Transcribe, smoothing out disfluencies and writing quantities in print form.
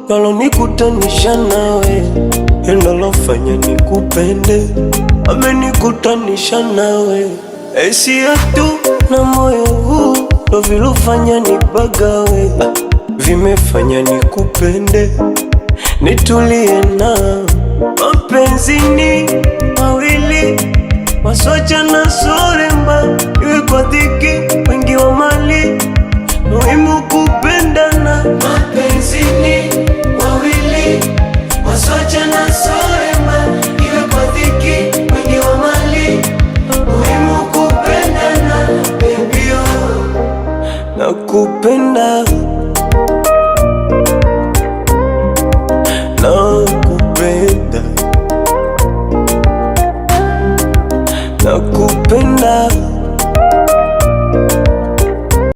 yalonikutanisha nawe, yanalofanya nikupende, amenikutanisha nawe. Hisia tu na moyo huu ndo vilofanya nipagawe, vimefanya nikupende, nitulie na mapenzi ni mawili, wasoja na solemba, iwe kwa dhiki wengi wa mali, muhimu kupendana. Mapenzi ni mawili, wasoja na solemba, iwe kwa dhiki wengi wa mali, muhimu kupendana. Baby oh, nakupenda.